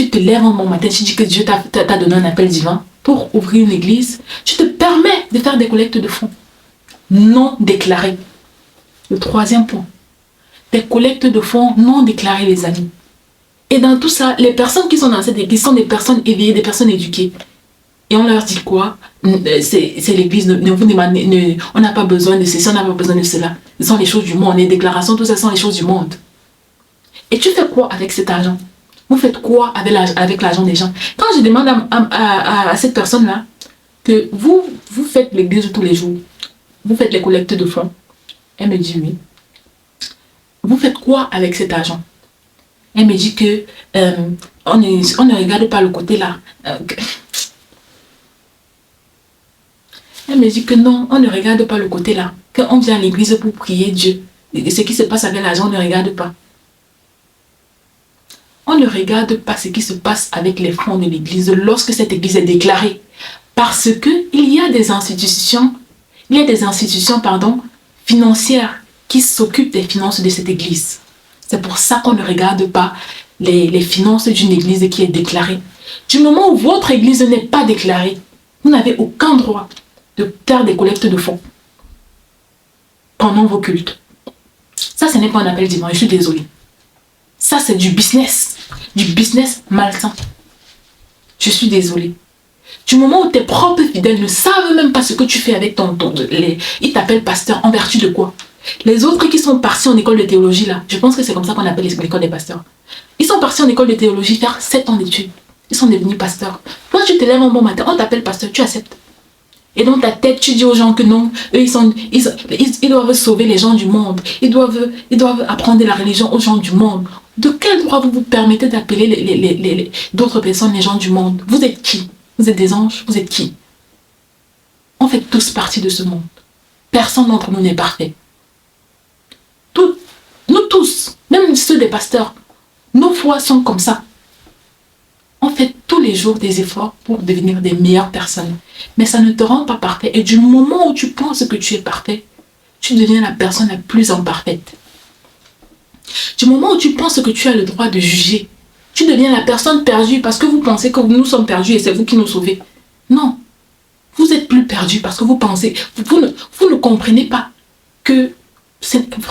tu te lèves un bon matin, tu dis que Dieu t'a donné un appel divin pour ouvrir une église, tu te permets de faire des collectes de fonds non déclarées. Le troisième point, des collectes de fonds non déclarées, les amis. Et dans tout ça, les personnes qui sont dans cette église sont des personnes éveillées, des personnes éduquées. Et on leur dit quoi? C'est l'église, on n'a pas besoin de ceci, on n'a pas besoin de cela. Ce sont les choses du monde, les déclarations, tout ça sont les choses du monde. Et tu fais quoi avec cet argent? Vous faites quoi avec l'argent des gens? Quand je demande à cette personne-là que vous faites l'église tous les jours, vous faites les collectes de fonds, elle me dit oui. Vous faites quoi avec cet argent? Elle me dit que on ne regarde pas le côté là. Elle me dit que non, on ne regarde pas le côté là. Qu'on vient à l'église pour prier Dieu. Et ce qui se passe avec l'argent, on ne regarde pas. On ne regarde pas ce qui se passe avec les fonds de l'église lorsque cette église est déclarée. Parce qu'il y a des institutions, financières qui s'occupent des finances de cette église. C'est pour ça qu'on ne regarde pas les finances d'une église qui est déclarée. Du moment où votre église n'est pas déclarée, vous n'avez aucun droit de faire des collectes de fonds pendant vos cultes. Ça, ce n'est pas un appel divin, je suis désolée. Ça, c'est du business malsain. Je suis désolée. Du moment où tes propres fidèles ne savent même pas ce que tu fais avec ils t'appellent pasteur en vertu de quoi? Les autres qui sont partis en école de théologie, là, je pense que c'est comme ça qu'on appelle l'école des pasteurs. Ils sont partis en école de théologie faire 7 ans d'études. Ils sont devenus pasteurs. Toi, tu te lèves un bon matin, on t'appelle pasteur, tu acceptes. Et dans ta tête, tu dis aux gens que non, eux, ils doivent sauver les gens du monde. Ils doivent apprendre la religion aux gens du monde. De quel droit vous vous permettez d'appeler d'autres personnes les gens du monde? Vous êtes qui? Vous êtes des anges? Vous êtes qui? On fait tous partie de ce monde. Personne d'entre nous n'est parfait. Nous tous, même ceux des pasteurs, nos foi sont comme ça. On fait tous les jours des efforts pour devenir des meilleures personnes. Mais ça ne te rend pas parfait. Et du moment où tu penses que tu es parfait, tu deviens la personne la plus imparfaite. Du moment où tu penses que tu as le droit de juger, tu deviens la personne perdue parce que vous pensez que nous sommes perdus et c'est vous qui nous sauvez. Non. Vous êtes plus perdus parce que vous pensez, vous ne comprenez pas que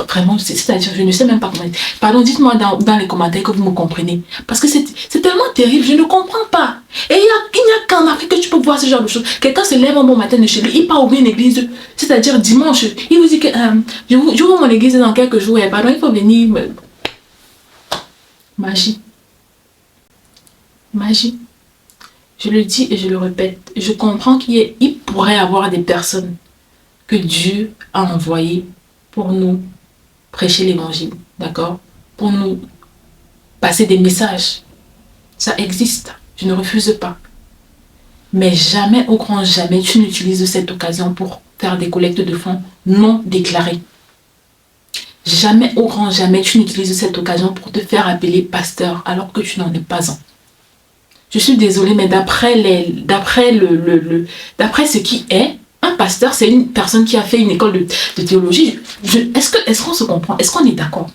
vraiment, c'est-à-dire, je ne sais même pas comment. Pardon, dites-moi dans les commentaires que vous me comprenez. Parce que c'est tellement terrible, je ne comprends pas. Et il n'y a qu'en Afrique que tu peux voir ce genre de choses. Quelqu'un se lève un bon matin de chez lui, il part ouvrir une église, c'est-à-dire dimanche. Il vous dit que j'ouvre mon église dans quelques jours. Et pardon, il faut venir. Magie. Magie. Je le dis et je le répète. Je comprends qu'il pourrait y avoir des personnes que Dieu a envoyées pour nous prêcher l'évangile, d'accord? Pour nous passer des messages. Ça existe, je ne refuse pas. Mais jamais, au grand jamais, tu n'utilises cette occasion pour faire des collectes de fonds non déclarées. Jamais, au grand jamais, tu n'utilises cette occasion pour te faire appeler pasteur alors que tu n'en es pas un. Je suis désolée, mais d'après ce qui est, un pasteur, c'est une personne qui a fait une école de théologie. Est-ce qu'on se comprend? Est-ce qu'on est d'accord?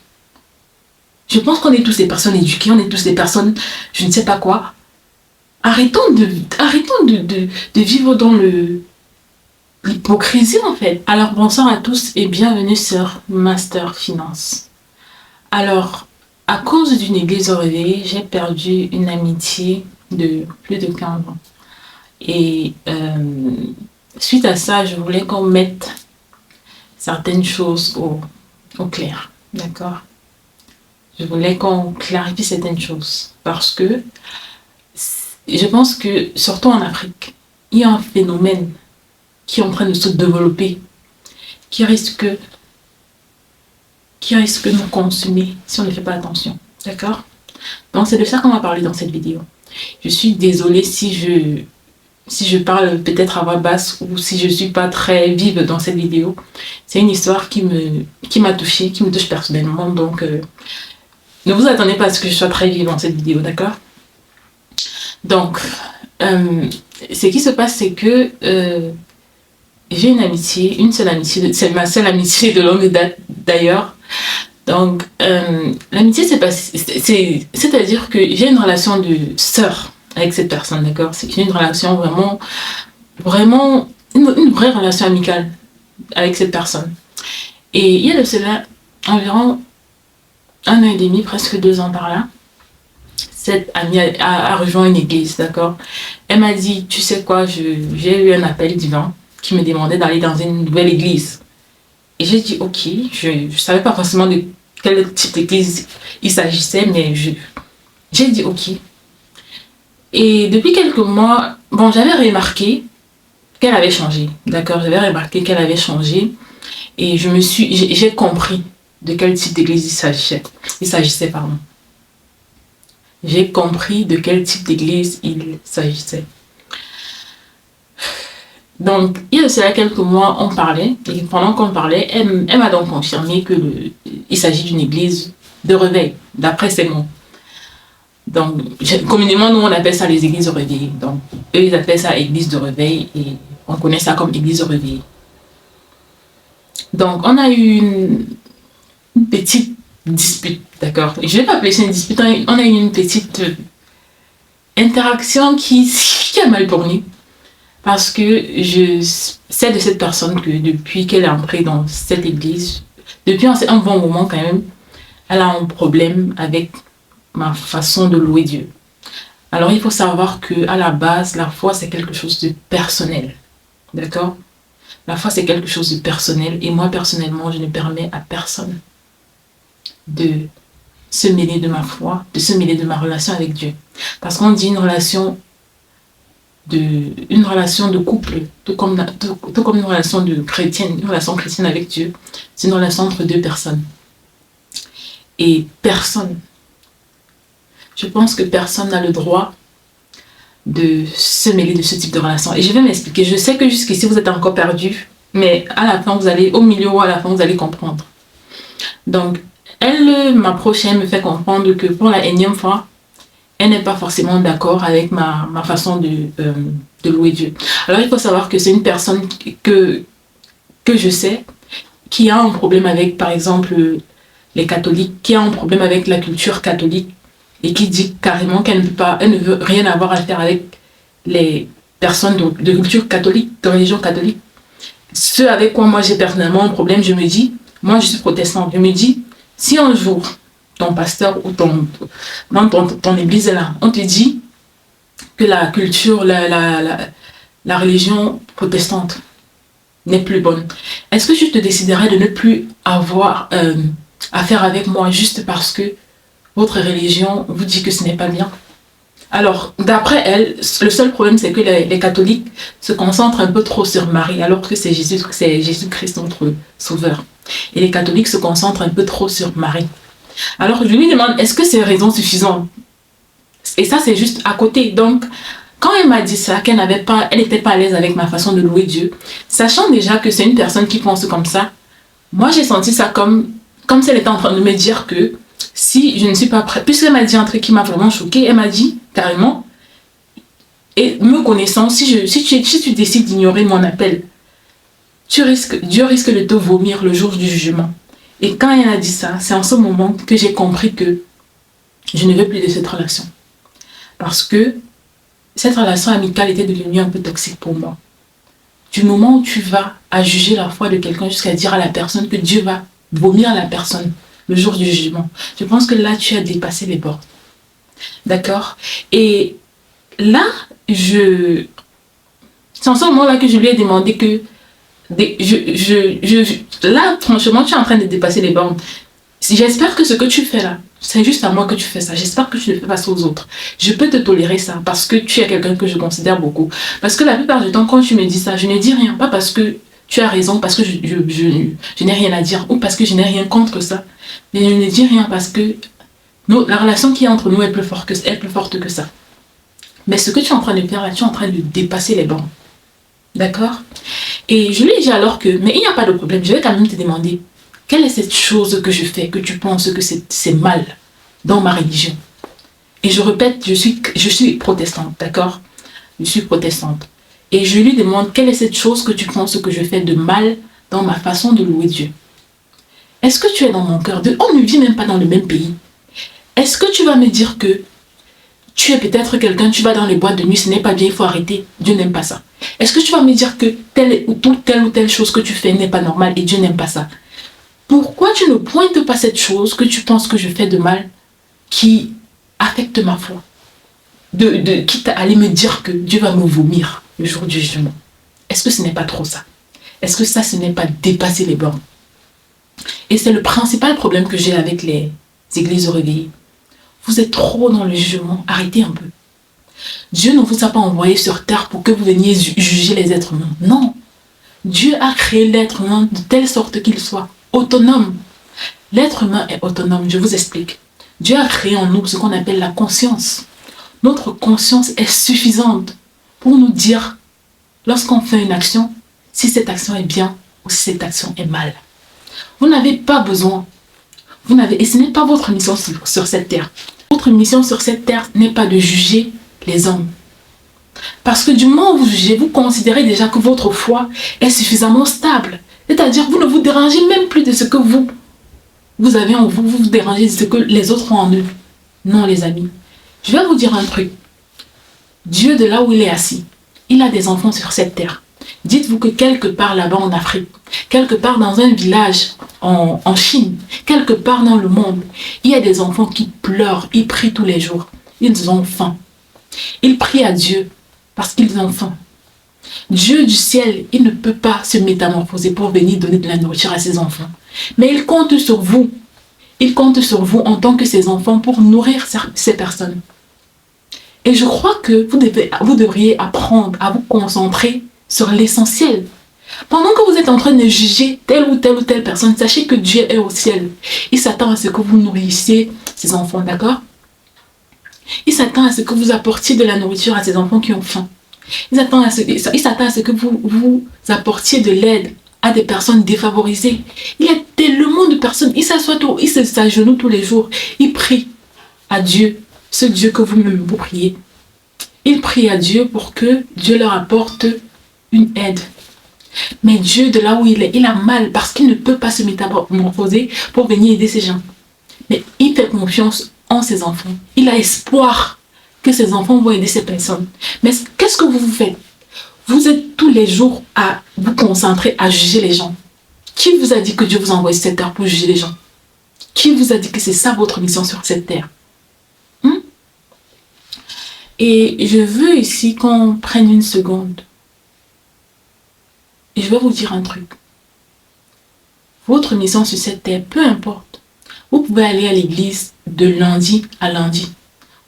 Je pense qu'on est tous des personnes éduquées, on est tous des personnes, je ne sais pas quoi. Arrêtons de vivre dans l'hypocrisie, en fait. Alors, bonsoir à tous et bienvenue sur Master Finance. Alors, à cause d'une église réveillée, j'ai perdu une amitié de plus de 15 ans. Et suite à ça, je voulais qu'on mette certaines choses au clair, d'accord? Je voulais qu'on clarifie certaines choses parce que je pense que, surtout en Afrique, il y a un phénomène qui est en train de se développer, qui risque de nous consumer si on ne fait pas attention, d'accord? Donc c'est de ça qu'on va parler dans cette vidéo. Je suis désolée si je parle peut-être à voix basse ou si je ne suis pas très vive dans cette vidéo. C'est une histoire qui m'a touchée, qui me touche personnellement. Donc, ne vous attendez pas à ce que je sois très vive dans cette vidéo, d'accord? Donc, ce qui se passe, c'est que j'ai une seule amitié, c'est ma seule amitié de longue date d'ailleurs, Donc, l'amitié, c'est-à-dire que j'ai une relation de sœur avec cette personne, d'accord? C'est une relation vraiment, vraiment, une vraie relation amicale avec cette personne. Et il y a de cela environ 1 an et demi, presque 2 ans par là, cette amie a rejoint une église, d'accord? Elle m'a dit, tu sais quoi, j'ai eu un appel divin qui me demandait d'aller dans une nouvelle église. Et j'ai dit, ok, je ne savais pas forcément de quel type d'église il s'agissait, mais j'ai dit, ok. Et depuis quelques mois, bon, j'avais remarqué qu'elle avait changé, d'accord? J'avais remarqué qu'elle avait changé et j'ai compris de quel type d'église il s'agissait. Pardon. J'ai compris de quel type d'église il s'agissait. Donc, il y a cela quelques mois, on parlait, et pendant qu'on parlait, elle m'a donc confirmé qu'il s'agit d'une église de réveil, d'après ses mots. Donc, communément, nous, on appelle ça les églises de réveil. Donc, eux, ils appellent ça église de réveil, et on connaît ça comme église de réveil. Donc, on a eu une petite dispute, d'accord? Je ne vais pas appeler ça une dispute, on a eu une petite interaction qui a mal tourné. Parce que je sais de cette personne que depuis qu'elle est entrée dans cette église, depuis un bon moment quand même, elle a un problème avec ma façon de louer Dieu. Alors il faut savoir qu'à la base, la foi c'est quelque chose de personnel. D'accord? La foi c'est quelque chose de personnel et moi personnellement, je ne permets à personne de se mêler de ma foi, de se mêler de ma relation avec Dieu. Parce qu'on dit une relation de couple, tout comme une relation une relation chrétienne avec Dieu, c'est une relation entre deux personnes. Et je pense que personne n'a le droit de se mêler de ce type de relation. Et je vais m'expliquer. Je sais que jusqu'ici, vous êtes encore perdu, mais à la fin, au milieu ou à la fin, vous allez comprendre. Donc, elle m'approche et elle me fait comprendre que pour la énième fois, elle n'est pas forcément d'accord avec ma façon de louer Dieu. Alors, il faut savoir que c'est une personne que je sais qui a un problème avec, par exemple, les catholiques, qui a un problème avec la culture catholique et qui dit carrément qu'elle ne veut rien avoir à faire avec les personnes de culture catholique, de religion catholique. Ce avec quoi moi j'ai personnellement un problème, je me dis, moi je suis protestante, je me dis, si un jour ton pasteur ou ton église est là, on te dit que la culture, la religion protestante n'est plus bonne, est-ce que tu te déciderais de ne plus avoir affaire avec moi juste parce que votre religion vous dit que ce n'est pas bien? Alors, d'après elle, le seul problème, c'est que les catholiques se concentrent un peu trop sur Marie, alors que c'est Jésus-Christ, notre sauveur. Et les catholiques se concentrent un peu trop sur Marie. Alors, je lui demande, est-ce que c'est raison suffisante? Et ça, c'est juste à côté. Donc, quand elle m'a dit ça, qu'elle n'était pas à l'aise avec ma façon de louer Dieu, sachant déjà que c'est une personne qui pense comme ça, moi, j'ai senti ça comme si elle était en train de me dire que si je ne suis pas prête, puisqu'elle m'a dit un truc qui m'a vraiment choquée, elle m'a dit carrément, et me connaissant, si tu décides d'ignorer mon appel, Dieu risque de te vomir le jour du jugement. Et quand elle a dit ça, c'est en ce moment que j'ai compris que je ne veux plus de cette relation. Parce que cette relation amicale était devenue un peu toxique pour moi. Du moment où tu vas à juger la foi de quelqu'un jusqu'à dire à la personne que Dieu va vomir la personne le jour du jugement, je pense que là, tu as dépassé les bornes. D'accord? Et là, c'est en ce moment-là que je lui ai demandé que là, franchement, tu es en train de dépasser les bornes. J'espère que ce que tu fais là, c'est juste à moi que tu fais ça. J'espère que tu ne fais pas ça aux autres. Je peux te tolérer ça parce que tu es quelqu'un que je considère beaucoup. Parce que la plupart du temps, quand tu me dis ça, je ne dis rien. Pas parce que tu as raison, parce que je n'ai rien à dire ou parce que je n'ai rien contre ça. Mais je ne dis rien parce que la relation qui est entre nous est plus forte que ça. Mais ce que tu es en train de faire là, tu es en train de dépasser les bornes. D'accord? Et je lui ai dit alors que, mais il n'y a pas de problème, je vais quand même te demander, quelle est cette chose que je fais, que tu penses que c'est mal dans ma religion? Et je répète, je suis protestante, d'accord? Je suis protestante. Et je lui demande, quelle est cette chose que tu penses que je fais de mal dans ma façon de louer Dieu? Est-ce que tu es dans mon cœur? On ne vit même pas dans le même pays. Est-ce que tu vas me dire que tu es peut-être quelqu'un, tu vas dans les boîtes de nuit, ce n'est pas bien, il faut arrêter. Dieu n'aime pas ça. Est-ce que tu vas me dire que telle ou telle chose que tu fais n'est pas normale et Dieu n'aime pas ça? Pourquoi tu ne pointes pas cette chose que tu penses que je fais de mal qui affecte ma foi? Quitte à aller me dire que Dieu va me vomir le jour du jugement. Est-ce que ce n'est pas trop ça? Est-ce que ça, ce n'est pas dépasser les bornes? Et c'est le principal problème que j'ai avec les églises réveillées. Vous êtes trop dans le jugement. Arrêtez un peu. Dieu ne vous a pas envoyé sur terre pour que vous veniez juger les êtres humains. Non. Dieu a créé l'être humain de telle sorte qu'il soit autonome. L'être humain est autonome. Je vous explique. Dieu a créé en nous ce qu'on appelle la conscience. Notre conscience est suffisante pour nous dire, lorsqu'on fait une action, si cette action est bien ou si cette action est mal. Vous n'avez pas besoin. Et ce n'est pas votre mission sur cette terre. Votre mission sur cette terre n'est pas de juger les hommes. Parce que du moment où vous jugez, vous considérez déjà que votre foi est suffisamment stable. C'est-à-dire, vous ne vous dérangez même plus de ce que vous avez en vous. Vous vous dérangez de ce que les autres ont en eux. Non, les amis. Je vais vous dire un truc. Dieu, de là où il est assis, il a des enfants sur cette terre. Dites-vous que quelque part là-bas en Afrique, quelque part dans un village en Chine, quelque part dans le monde, il y a des enfants qui pleurent, ils prient tous les jours. Ils ont faim. Ils prient à Dieu parce qu'ils ont faim. Dieu du ciel, il ne peut pas se métamorphoser pour venir donner de la nourriture à ses enfants. Mais il compte sur vous. Il compte sur vous en tant que ses enfants pour nourrir ces personnes. Et je crois que vous devriez apprendre à vous concentrer sur l'essentiel. Pendant que vous êtes en train de juger telle ou telle personne, sachez que Dieu est au ciel. Il s'attend à ce que vous nourrissiez ses enfants, d'accord? Il s'attend à ce que vous apportiez de la nourriture à ses enfants qui ont faim. Il s'attend à ce que vous apportiez de l'aide à des personnes défavorisées. Il y a tellement de personnes, ils s'agenouillent tous les jours, ils prient à Dieu, ce Dieu que vous-même vous priez. Ils prient à Dieu pour que Dieu leur apporte une aide. Mais Dieu, de là où il est, il a mal parce qu'il ne peut pas se métamorphoser pour venir aider ces gens. Mais il fait confiance en ses enfants. Il a espoir que ses enfants vont aider ces personnes. Mais qu'est-ce que vous faites? Vous êtes tous les jours à vous concentrer à juger les gens. Qui vous a dit que Dieu vous a envoyé cette terre pour juger les gens? Qui vous a dit que c'est ça votre mission sur cette terre? Et je veux ici qu'on prenne une seconde. Et je vais vous dire un truc. Votre mission sur cette terre, peu importe. Vous pouvez aller à l'église de lundi à lundi.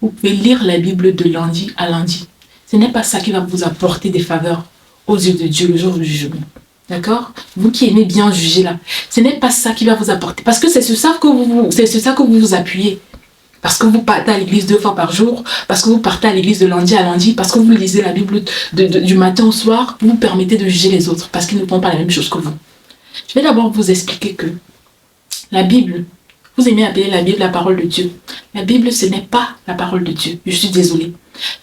Vous pouvez lire la Bible de lundi à lundi. Ce n'est pas ça qui va vous apporter des faveurs aux yeux de Dieu le jour du jugement. D'accord? Vous qui aimez bien juger là. Ce n'est pas ça qui va vous apporter. Parce que c'est sur ça que vous vous appuyez. Parce que vous partez à l'église 2 fois par jour, parce que vous partez à l'église de lundi à lundi, parce que vous lisez la Bible du matin au soir, vous vous permettez de juger les autres, parce qu'ils ne font pas la même chose que vous. Je vais d'abord vous expliquer que la Bible, vous aimez appeler la Bible la parole de Dieu. La Bible, ce n'est pas la parole de Dieu. Je suis désolée.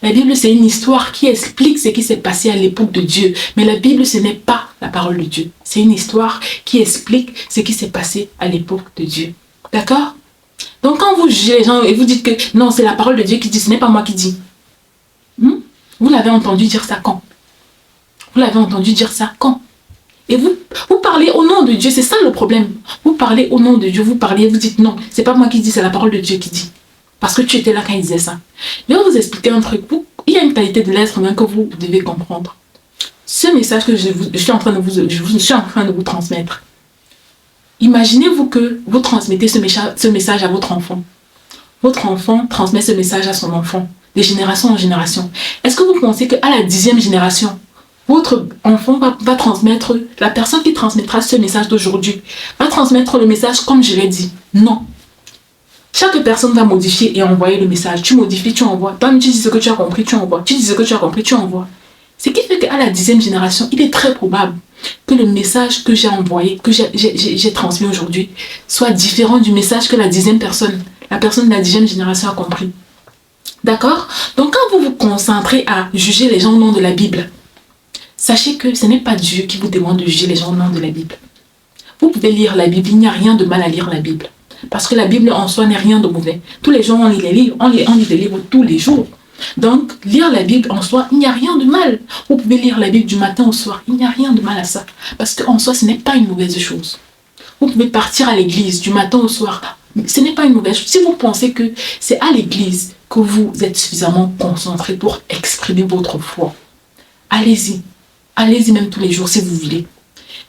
La Bible, c'est une histoire qui explique ce qui s'est passé à l'époque de Dieu. Mais la Bible, ce n'est pas la parole de Dieu. C'est une histoire qui explique ce qui s'est passé à l'époque de Dieu. D'accord? Donc quand vous jugez les gens et vous dites que non, c'est la parole de Dieu qui dit, ce n'est pas moi qui dis. Vous l'avez entendu dire ça quand? Vous l'avez entendu dire ça quand? Et vous parlez au nom de Dieu, c'est ça le problème. Vous parlez au nom de Dieu, vous dites non, c'est pas moi qui dis, c'est la parole de Dieu qui dit. Parce que tu étais là quand il disait ça. Je vais vous expliquer un truc. Il y a une qualité de l'être humain que vous devez comprendre. Ce message que je suis en train de vous transmettre. Imaginez-vous que vous transmettez ce message à votre enfant. Votre enfant transmet ce message à son enfant, de génération en génération. Est-ce que vous pensez qu'à la 10e génération, votre enfant va transmettre, la personne qui transmettra ce message d'aujourd'hui, va transmettre le message comme je l'ai dit? Non. Chaque personne va modifier et envoyer le message. Tu modifies, tu envoies. Toi, tu dis ce que tu as compris, tu envoies. Tu dis ce que tu as compris, tu envoies. Ce qui fait qu'à la 10e génération, il est très probable que le message que j'ai envoyé, que j'ai transmis aujourd'hui, soit différent du message que la 10e personne, la personne de la 10e génération a compris. D'accord? Donc quand vous vous concentrez à juger les gens au nom de la Bible, sachez que ce n'est pas Dieu qui vous demande de juger les gens au nom de la Bible. Vous pouvez lire la Bible, il n'y a rien de mal à lire la Bible. Parce que la Bible en soi n'est rien de mauvais. Tous les jours, on lit les livres, on lit des livres tous les jours. Donc, lire la Bible en soi, il n'y a rien de mal. Vous pouvez lire la Bible du matin au soir, il n'y a rien de mal à ça. Parce qu'en soi, ce n'est pas une mauvaise chose. Vous pouvez partir à l'église du matin au soir, ce n'est pas une mauvaise chose. Si vous pensez que c'est à l'église que vous êtes suffisamment concentré pour exprimer votre foi, allez-y. Allez-y même tous les jours si vous voulez.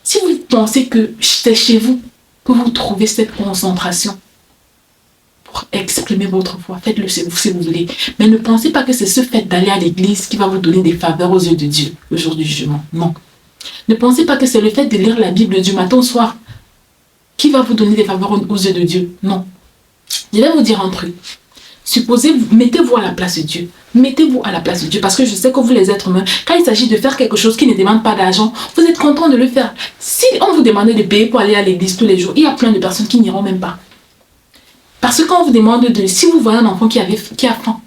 Si vous pensez que c'est chez vous que vous trouvez cette concentration pour exprimer votre foi, faites-le si vous voulez. Mais ne pensez pas que c'est ce fait d'aller à l'église qui va vous donner des faveurs aux yeux de Dieu le jour du jugement. Non. Ne pensez pas que c'est le fait de lire la Bible du matin au soir qui va vous donner des faveurs aux yeux de Dieu. Non. Je vais vous dire un truc. Supposez, mettez-vous à la place de Dieu. Mettez-vous à la place de Dieu. Parce que je sais que vous les êtres humains, quand il s'agit de faire quelque chose qui ne demande pas d'argent, vous êtes content de le faire. Si on vous demandait de payer pour aller à l'église tous les jours, il y a plein de personnes qui n'iront même pas. Parce que quand on vous demande si vous voyez un enfant qui a faim,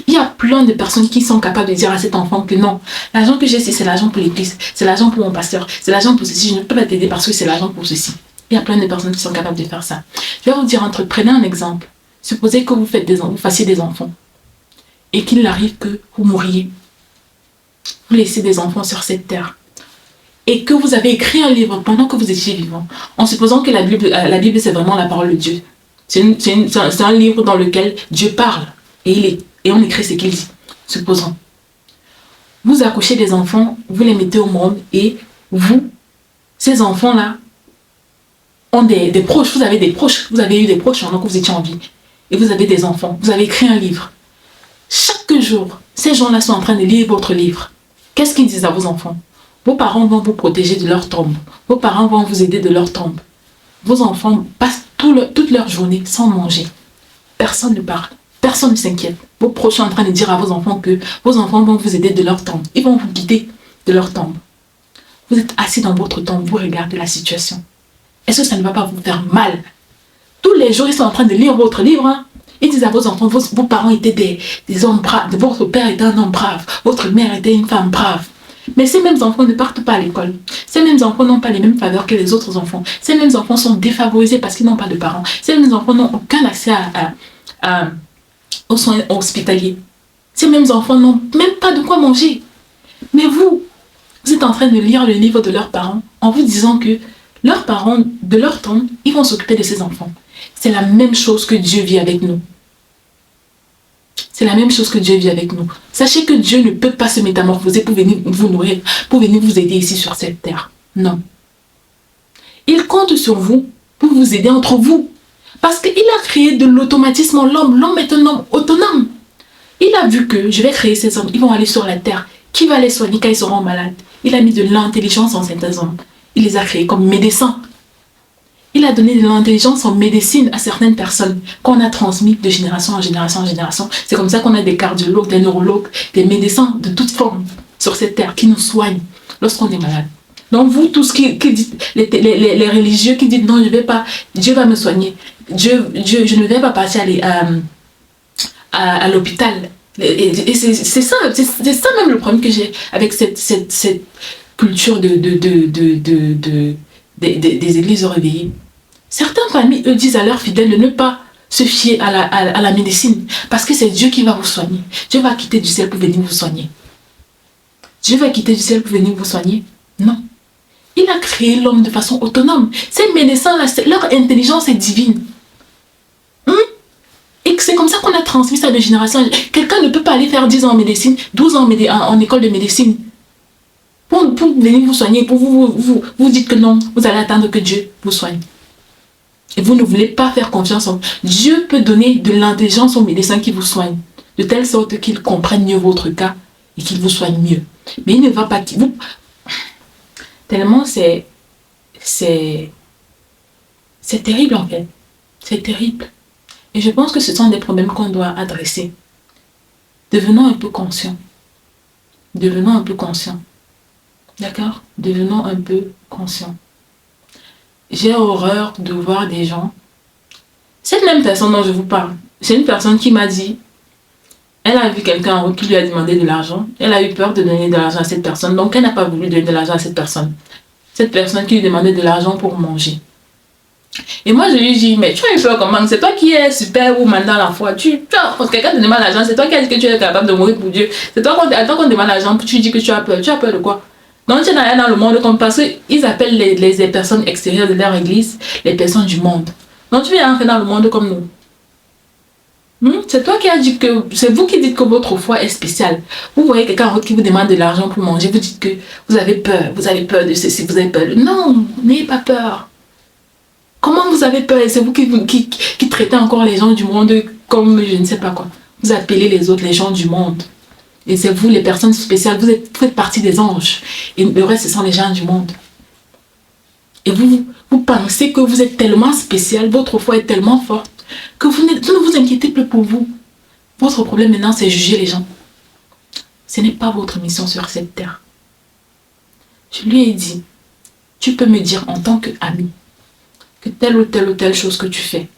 il y a plein de personnes qui sont capables de dire à cet enfant que non, l'argent que j'ai, c'est l'argent pour l'église, c'est l'argent pour mon pasteur, c'est l'argent pour ceci, je ne peux pas t'aider parce que c'est l'argent pour ceci. Il y a plein de personnes qui sont capables de faire ça. Je vais vous dire un truc, prenez un exemple. Supposez que vous fassiez des enfants et qu'il arrive que vous mouriez. Vous laissez des enfants sur cette terre et que vous avez écrit un livre pendant que vous étiez vivant, en supposant que la Bible c'est vraiment la parole de Dieu. C'est un livre dans lequel Dieu parle et on écrit ce qu'il dit. Supposons. Vous accouchez des enfants, vous les mettez au monde et ces enfants-là, ont des proches. Vous avez eu des proches pendant que vous étiez en vie. Et vous avez des enfants, vous avez écrit un livre. Chaque jour, ces gens-là sont en train de lire votre livre. Qu'est-ce qu'ils disent à vos enfants? Vos parents vont vous protéger de leur tombe. Vos parents vont vous aider de leur tombe. Vos enfants passent toute leur journée sans manger. Personne ne parle, personne ne s'inquiète. Vos proches sont en train de dire à vos enfants que vos enfants vont vous aider de leur tombe. Ils vont vous guider de leur tombe. Vous êtes assis dans votre tombe, vous regardez la situation. Est-ce que ça ne va pas vous faire mal? Tous les jours, ils sont en train de lire votre livre. Hein? Ils disent à vos enfants, vos parents étaient des hommes braves, votre père était un homme brave, votre mère était une femme brave. Mais ces mêmes enfants ne partent pas à l'école. Ces mêmes enfants n'ont pas les mêmes faveurs que les autres enfants. Ces mêmes enfants sont défavorisés parce qu'ils n'ont pas de parents. Ces mêmes enfants n'ont aucun accès aux soins hospitaliers. Ces mêmes enfants n'ont même pas de quoi manger. Mais vous êtes en train de lire le livre de leurs parents en vous disant que leurs parents, de leur temps, ils vont s'occuper de ces enfants. C'est la même chose que Dieu vit avec nous. C'est la même chose que Dieu vit avec nous. Sachez que Dieu ne peut pas se métamorphoser pour venir vous nourrir, pour venir vous aider ici sur cette terre. Non. Il compte sur vous pour vous aider entre vous. Parce qu'il a créé de l'automatisme en l'homme. L'homme est un homme autonome. Il a vu que je vais créer ces hommes, ils vont aller sur la terre. Qui va les soigner quand ils seront malades? Il a mis de l'intelligence en certains hommes. Il les a créés comme médecins. Il a donné de l'intelligence en médecine à certaines personnes qu'on a transmis de génération en génération en génération. C'est comme ça qu'on a des cardiologues, des neurologues, des médecins de toutes formes sur cette terre qui nous soignent lorsqu'on est malade. Donc vous, tous qui dites, les religieux qui disent non, je vais pas, Dieu va me soigner. Je ne vais pas passer à l'hôpital. Et c'est ça même le problème que j'ai avec cette culture des églises réveillées. Certaines familles, eux, disent à leurs fidèles de ne pas se fier à la médecine, parce que c'est Dieu qui va vous soigner. Dieu va quitter du ciel pour venir vous soigner. Dieu va quitter du ciel pour venir vous soigner. Non. Il a créé l'homme de façon autonome. Ces médecins-là, leur intelligence est divine. Et c'est comme ça qu'on a transmis ça de génération. Quelqu'un ne peut pas aller faire 10 ans en médecine, 12 ans en école de médecine. Pour venir vous soigner, pour vous dites que non, vous allez attendre que Dieu vous soigne. Et vous ne voulez pas faire confiance en Dieu. Peut donner de l'intelligence aux médecins qui vous soignent, de telle sorte qu'ils comprennent mieux votre cas et qu'ils vous soignent mieux. Mais il ne va pas... Tellement c'est terrible en fait. C'est terrible. Et je pense que ce sont des problèmes qu'on doit adresser. Devenons un peu conscients. Devenons un peu conscients. D'accord? Devenons un peu conscients. J'ai horreur de voir des gens. Cette même personne dont je vous parle, c'est une personne qui m'a dit, elle a vu quelqu'un en route qui lui a demandé de l'argent. Elle a eu peur de donner de l'argent à cette personne, donc elle n'a pas voulu donner de l'argent à cette personne. cette personne qui lui demandait de l'argent pour manger. Et moi, je lui dis, mais tu as eu peur comment? C'est toi qui es super woman dans la foi. Quand quelqu'un te demande l'argent, c'est toi qui as dit que tu es capable de mourir pour Dieu. C'est toi quand on te demande l'argent, tu dis que tu as peur. Tu as peur de quoi? Donc, tu n'as rien dans le monde comme parce qu'ils appellent les personnes extérieures de leur église les personnes du monde. Donc, tu viens entrer dans le monde comme nous. C'est toi qui as dit que, c'est vous qui dites que votre foi est spéciale. Vous voyez quelqu'un qui vous demande de l'argent pour manger, vous dites que vous avez peur de ceci, vous avez peur. Non, n'ayez pas peur. Comment vous avez peur? Et c'est vous qui traitez encore les gens du monde comme je ne sais pas quoi. Vous appelez les autres les gens du monde. Et c'est vous les personnes spéciales, vous faites partie des anges. Et le reste, ce sont les gens du monde. Et vous pensez que vous êtes tellement spécial, votre foi est tellement forte, que vous ne vous inquiétez plus pour vous. Votre problème maintenant, c'est juger les gens. Ce n'est pas votre mission sur cette terre. Je lui ai dit, tu peux me dire en tant qu'ami que telle ou telle chose que tu fais,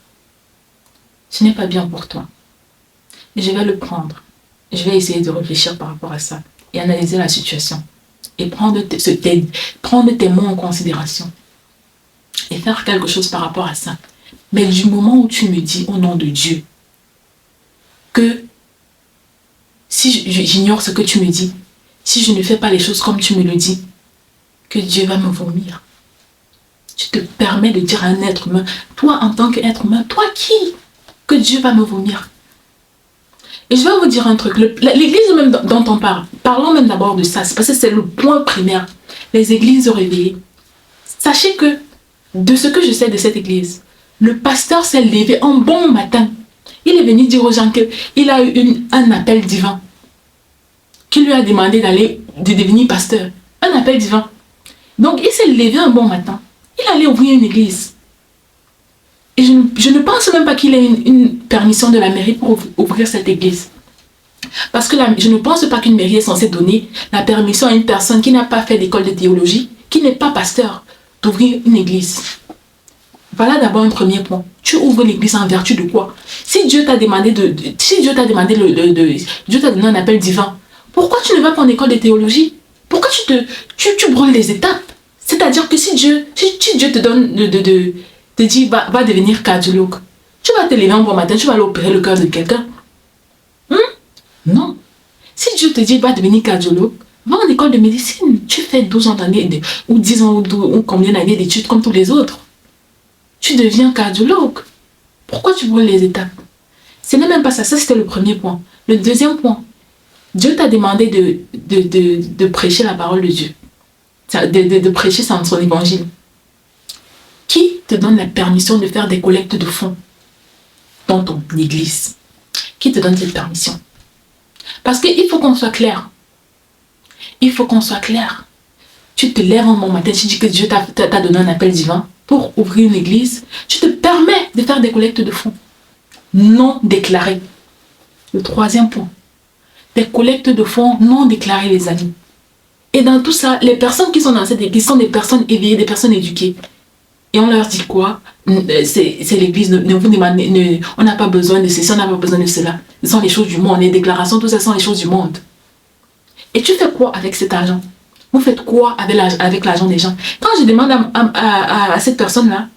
ce n'est pas bien pour toi. Et je vais le prendre. Je vais essayer de réfléchir par rapport à ça et analyser la situation. Et prendre tes mots en considération. Et faire quelque chose par rapport à ça. Mais du moment où tu me dis au nom de Dieu que si j'ignore ce que tu me dis, si je ne fais pas les choses comme tu me le dis, que Dieu va me vomir. Tu te permets de dire à un être humain, toi en tant qu'être humain, toi qui? Que Dieu va me vomir. Et je vais vous dire un truc, l'église même dont on parle, parlons même d'abord de ça, parce que c'est le point primaire, les églises réveillées. Sachez que, de ce que je sais de cette église, le pasteur s'est levé un bon matin. Il est venu dire aux gens qu'il a eu un appel divin, qui lui a demandé de devenir pasteur. Un appel divin. Donc il s'est levé un bon matin. Il allait ouvrir une église. Et je ne pense même pas qu'il ait une permission de la mairie pour ouvrir cette église. Parce que je ne pense pas qu'une mairie est censée donner la permission à une personne qui n'a pas fait d'école de théologie, qui n'est pas pasteur, d'ouvrir une église. Voilà d'abord un premier point. Tu ouvres l'église en vertu de quoi? Si Dieu t'a demandé Dieu t'a donné un appel divin, pourquoi tu ne vas pas en école de théologie? Pourquoi tu brûles les étapes? C'est-à-dire que si Dieu te donne te dit va devenir cardiologue, tu vas te lever un bon matin, tu vas aller opérer le cœur de quelqu'un. Non. Si Dieu te dit va devenir cardiologue, va en école de médecine. Tu fais 12 ans d'années, ou 10 ans, ou combien d'années d'études comme tous les autres. Tu deviens cardiologue. Pourquoi tu brûles les étapes? Ce n'est même pas ça. Ça, c'était le premier point. Le deuxième point, Dieu t'a demandé de prêcher la parole de Dieu. De prêcher son évangile. Qui te donne la permission de faire des collectes de fonds dans ton église? Qui te donne cette permission? Parce qu'il faut qu'on soit clair. Il faut qu'on soit clair. Tu te lèves un bon matin, tu dis que Dieu t'a donné un appel divin pour ouvrir une église. Tu te permets de faire des collectes de fonds non déclarées. Le troisième point. Des collectes de fonds non déclarées, les amis. Et dans tout ça, les personnes qui sont dans cette église sont des personnes éveillées, des personnes éduquées. Et on leur dit quoi? C'est l'église, ne vous demandez, on n'a pas besoin de ceci, on n'a pas besoin de cela. Ce sont les choses du monde, les déclarations, tout ça sont les choses du monde. Et tu fais quoi avec cet argent? Vous faites quoi avec l'argent des gens? Quand je demande à cette personne-là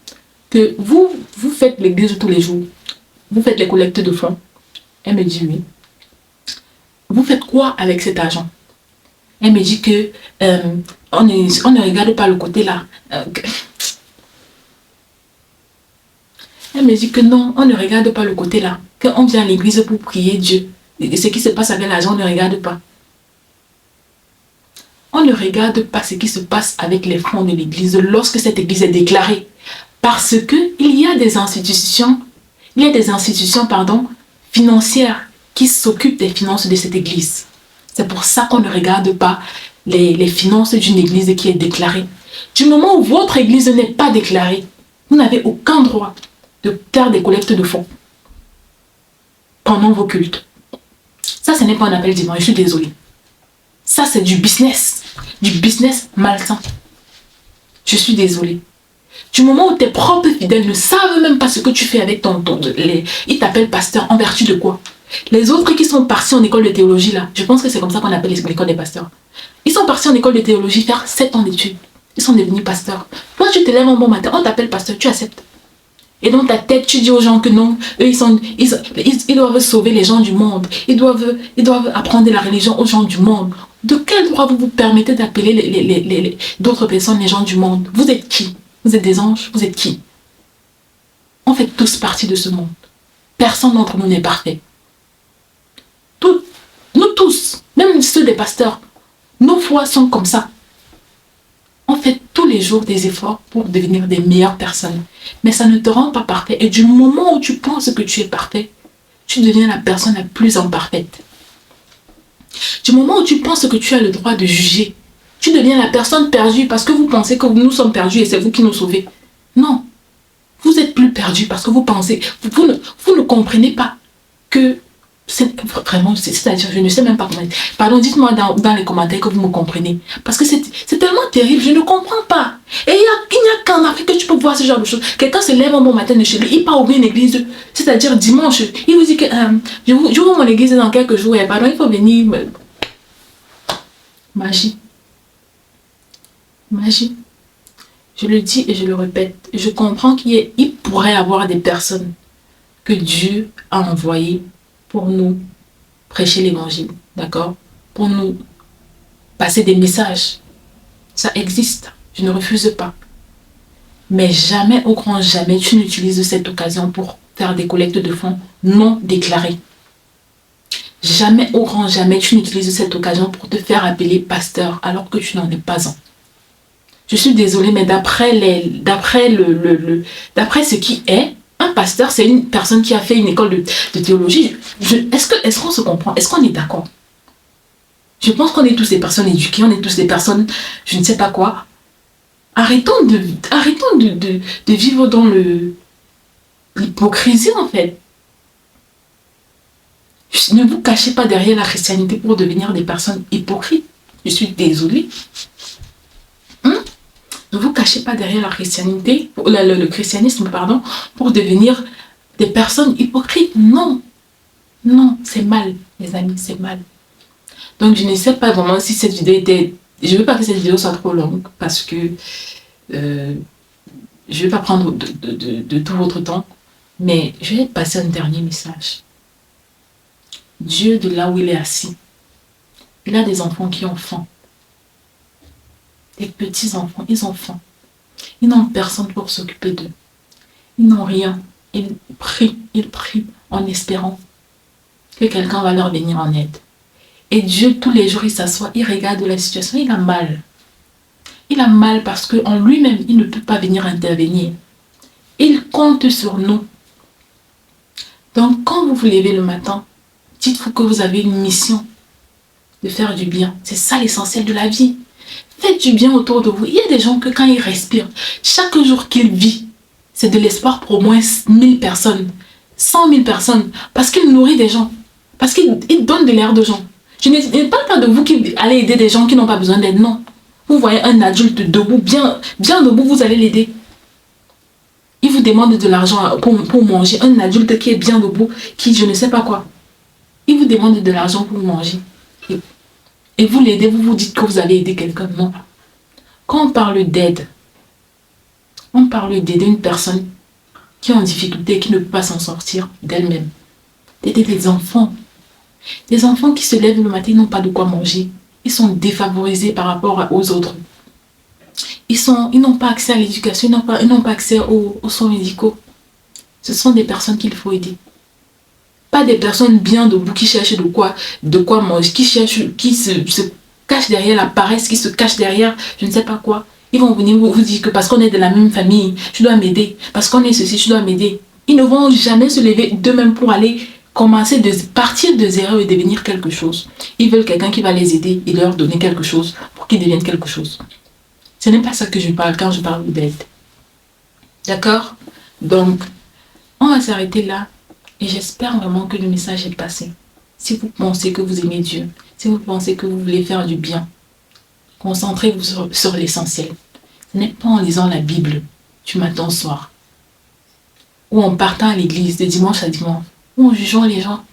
que vous faites l'église tous les jours, vous faites les collectes de fonds, elle me dit oui. Vous faites quoi avec cet argent? Elle me dit que on ne regarde pas le côté là. Elle me dit que non, on ne regarde pas le côté là. Qu'on vient à l'église pour prier Dieu. Et ce qui se passe avec l'argent, on ne regarde pas. On ne regarde pas ce qui se passe avec les fonds de l'église lorsque cette église est déclarée. Parce qu'il y a des institutions, financières qui s'occupent des finances de cette église. C'est pour ça qu'on ne regarde pas les finances d'une église qui est déclarée. Du moment où votre église n'est pas déclarée, vous n'avez aucun droit de faire des collectes de fonds pendant vos cultes. Ça, ce n'est pas un appel divin, je suis désolée. Ça, c'est du business malsain. Je suis désolée. Du moment où tes propres fidèles ne savent même pas ce que tu fais avec ils t'appellent pasteur en vertu de quoi? Les autres qui sont partis en école de théologie là, je pense que c'est comme ça qu'on appelle l'école des pasteurs. Ils sont partis en école de théologie faire 7 ans d'études. Ils sont devenus pasteurs. Toi, tu te lèves un bon matin, on t'appelle pasteur, tu acceptes. Et dans ta tête, tu dis aux gens que non, eux, ils doivent sauver les gens du monde. Ils doivent apprendre la religion aux gens du monde. De quel droit vous vous permettez d'appeler d'autres personnes les gens du monde? Vous êtes qui? Vous êtes des anges? Vous êtes qui? On fait tous partie de ce monde. Personne d'entre nous n'est parfait. Nous tous, même ceux des pasteurs, nos foi sont comme ça. On fait tous les jours des efforts pour devenir des meilleures personnes. Mais ça ne te rend pas parfait. Et du moment où tu penses que tu es parfait, tu deviens la personne la plus imparfaite. Du moment où tu penses que tu as le droit de juger, tu deviens la personne perdue parce que vous pensez que nous sommes perdus et c'est vous qui nous sauvez. Non. Vous êtes plus perdu parce que vous pensez, vous ne comprenez pas que vraiment, c'est-à-dire, je ne sais même pas comment. Pardon, dites-moi dans les commentaires que vous me comprenez. Parce que c'est tellement terrible, je ne comprends pas. Et il n'y a qu'en Afrique que tu peux voir ce genre de choses. Quelqu'un se lève un bon matin de chez lui, il part ouvrir une église, c'est-à-dire dimanche. Il vous dit que j'ouvre mon église dans quelques jours. Et pardon, il faut venir. Magie. Magie. Je le dis et je le répète. Je comprends qu'il pourrait y avoir des personnes que Dieu a envoyées pour nous prêcher l'évangile, d'accord? Pour nous passer des messages. Ça existe, je ne refuse pas. Mais jamais, au grand jamais, tu n'utilises cette occasion pour faire des collectes de fonds non déclarées. Jamais, au grand jamais, tu n'utilises cette occasion pour te faire appeler pasteur alors que tu n'en es pas un. Je suis désolée, mais d'après ce qui est, un pasteur, c'est une personne qui a fait une école de théologie. Est-ce qu'on se comprend? Est-ce qu'on est d'accord? Je pense qu'on est tous des personnes éduquées, on est tous des personnes, je ne sais pas quoi. Arrêtons de vivre dans l'hypocrisie, en fait. Ne vous cachez pas derrière la christianité pour devenir des personnes hypocrites. Je suis désolée. Ne vous cachez pas derrière la christianité, le christianisme, pardon, pour devenir des personnes hypocrites. Non. Non, c'est mal, les amis, c'est mal. Donc, je ne sais pas vraiment si cette vidéo était... Je ne veux pas que cette vidéo soit trop longue parce que je ne vais pas prendre de tout votre temps. Mais je vais passer un dernier message. Dieu, de là où il est assis, il a des enfants qui ont faim. Des petits-enfants, ils ont faim. Ils n'ont personne pour s'occuper d'eux. Ils n'ont rien. Ils prient en espérant que quelqu'un va leur venir en aide. Et Dieu, tous les jours, il s'assoit, il regarde la situation, il a mal. Il a mal parce qu'en lui-même, il ne peut pas venir intervenir. Il compte sur nous. Donc, quand vous vous levez le matin, dites-vous que vous avez une mission de faire du bien. C'est ça l'essentiel de la vie. Faites du bien autour de vous. Il y a des gens que quand ils respirent, chaque jour qu'ils vivent, c'est de l'espoir pour au moins 1000 personnes, 100 000 personnes, parce qu'ils nourrissent des gens, parce qu'ils donnent de l'air aux gens. Je ne parle pas de vous qui allez aider des gens qui n'ont pas besoin d'aide, non. Vous voyez un adulte debout, bien debout, vous allez l'aider. Il vous demande de l'argent pour manger. Un adulte qui est bien debout, qui je ne sais pas quoi. Il vous demande de l'argent pour manger. Et vous l'aidez, vous vous dites que vous allez aider quelqu'un. Non. Quand on parle d'aide, on parle d'aider une personne qui est en difficulté et qui ne peut pas s'en sortir d'elle-même. D'aider des enfants. Des enfants qui se lèvent le matin, ils n'ont pas de quoi manger. Ils sont défavorisés par rapport aux autres. Ils n'ont pas accès à l'éducation, ils n'ont pas accès aux soins médicaux. Ce sont des personnes qu'il faut aider. Pas des personnes bien debout qui cherchent de quoi manger, qui se cachent derrière la paresse, qui se cachent derrière je ne sais pas quoi. Ils vont venir vous dire que parce qu'on est de la même famille, tu dois m'aider. Parce qu'on est ceci, tu dois m'aider. Ils ne vont jamais se lever d'eux-mêmes pour aller partir de zéro et devenir quelque chose. Ils veulent quelqu'un qui va les aider et leur donner quelque chose pour qu'ils deviennent quelque chose. Ce n'est pas ça que je parle quand je parle d'aide. D'accord? Donc, on va s'arrêter là. Et j'espère vraiment que le message est passé. Si vous pensez que vous aimez Dieu, si vous pensez que vous voulez faire du bien, concentrez-vous sur l'essentiel. Ce n'est pas en lisant la Bible du matin au soir, ou en partant à l'église de dimanche à dimanche, ou en jugeant les gens,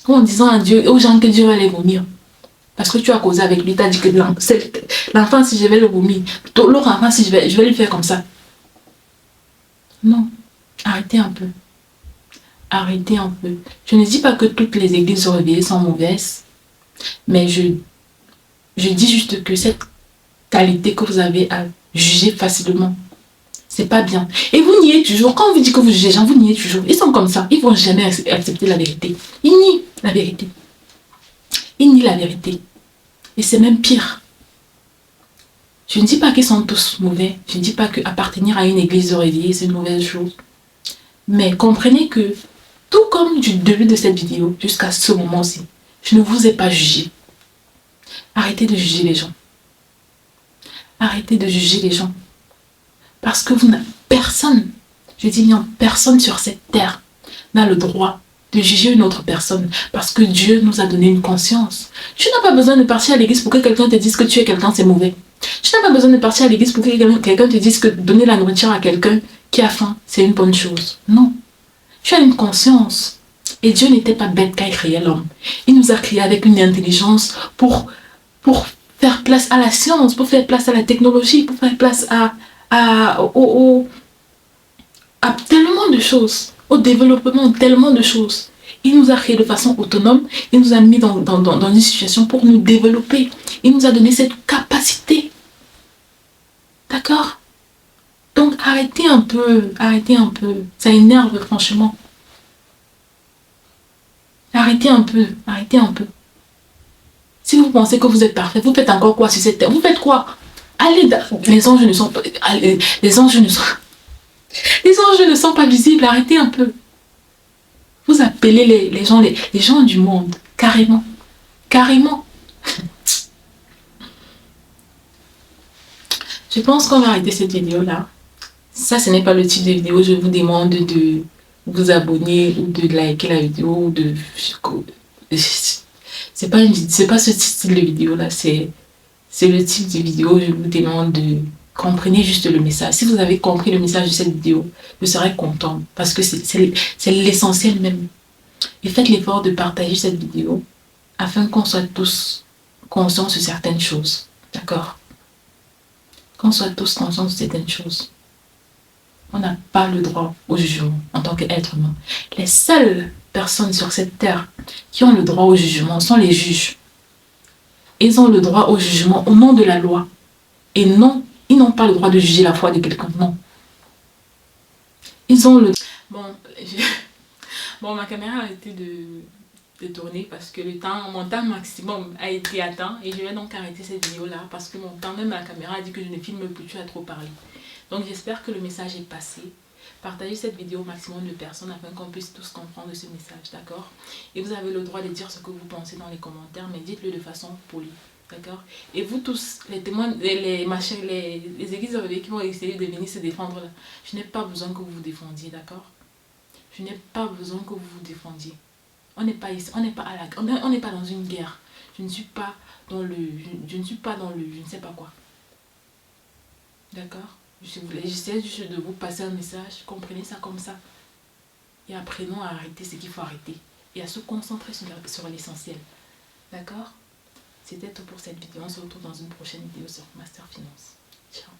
ou en disant aux gens que Dieu va les vomir. Parce que tu as causé avec lui, tu as dit que l'enfant, si je vais le vomir, l'autre enfant, si je vais lui faire comme ça. Non, arrêtez un peu. Arrêtez un peu. Je ne dis pas que toutes les églises réveillées sont mauvaises, mais je dis juste que cette qualité que vous avez à juger facilement, c'est pas bien. Et vous niez toujours. Quand on vous dit que vous jugez les gens, vous niez toujours. Ils sont comme ça. Ils vont jamais accepter la vérité. Ils nient la vérité. Ils nient la vérité. Et c'est même pire. Je ne dis pas qu'ils sont tous mauvais. Je ne dis pas qu'appartenir à une église réveillée, c'est une mauvaise chose. Mais comprenez que, tout comme du début de cette vidéo jusqu'à ce moment-ci, je ne vous ai pas jugé. Arrêtez de juger les gens. Arrêtez de juger les gens. Parce que vous n'avez personne, je dis bien personne sur cette terre, n'a le droit de juger une autre personne. Parce que Dieu nous a donné une conscience. Tu n'as pas besoin de partir à l'église pour que quelqu'un te dise que tu es quelqu'un, c'est mauvais. Tu n'as pas besoin de partir à l'église pour que quelqu'un te dise que donner la nourriture à quelqu'un qui a faim, c'est une bonne chose. Non. Tu as une conscience. Et Dieu n'était pas bête quand il créait l'homme. Il nous a créés avec une intelligence pour faire place à la science, pour faire place à la technologie, pour faire place à tellement de choses, au développement de tellement de choses. Il nous a créés de façon autonome, il nous a mis dans une situation pour nous développer. Il nous a donné cette capacité. D'accord? Donc arrêtez un peu, ça énerve franchement. Arrêtez un peu. Si vous pensez que vous êtes parfait, vous faites encore quoi sur cette terre? Vous faites quoi? Allez, les anges ne sont pas... Les anges ne sont pas visibles, arrêtez un peu. Vous appelez les gens du monde, carrément. Je pense qu'on va arrêter cette vidéo-là. Ça, ce n'est pas le type de vidéo où je vous demande de vous abonner ou de liker la vidéo ou de... C'est pas ce style de vidéo-là, c'est le type de vidéo où je vous demande de... Comprenez juste le message. Si vous avez compris le message de cette vidéo, je serai content parce que c'est l'essentiel même. Et faites l'effort de partager cette vidéo afin qu'on soit tous conscients de certaines choses. D'accord? Qu'on soit tous conscients de certaines choses. On n'a pas le droit au jugement en tant qu'être humain. Les seules personnes sur cette terre qui ont le droit au jugement sont les juges. Ils ont le droit au jugement au nom de la loi. Et non, ils n'ont pas le droit de juger la foi de quelqu'un, non. Ils ont le... Bon, ma caméra a arrêté de tourner parce que mon temps maximum a été atteint. Et je vais donc arrêter cette vidéo-là parce que mon temps, même la caméra a dit que je ne filme plus, tu as trop parlé. Donc j'espère que le message est passé. Partagez cette vidéo au maximum de personnes afin qu'on puisse tous comprendre ce message, d'accord? Et vous avez le droit de dire ce que vous pensez dans les commentaires, mais dites-le de façon polie. D'accord? Et vous tous, les témoins, les églises réveillées qui vont essayer de venir se défendre là, je n'ai pas besoin que vous vous défendiez, d'accord? Je n'ai pas besoin que vous vous défendiez. On n'est pas ici, on n'est pas dans une guerre. Je ne suis pas dans le, je ne sais pas quoi. D'accord? J'essaie juste de vous passer un message, comprenez ça comme ça. Et apprenons à arrêter ce qu'il faut arrêter. Et à se concentrer sur l'essentiel. D'accord? C'était tout pour cette vidéo. On se retrouve dans une prochaine vidéo sur Master Finance. Ciao.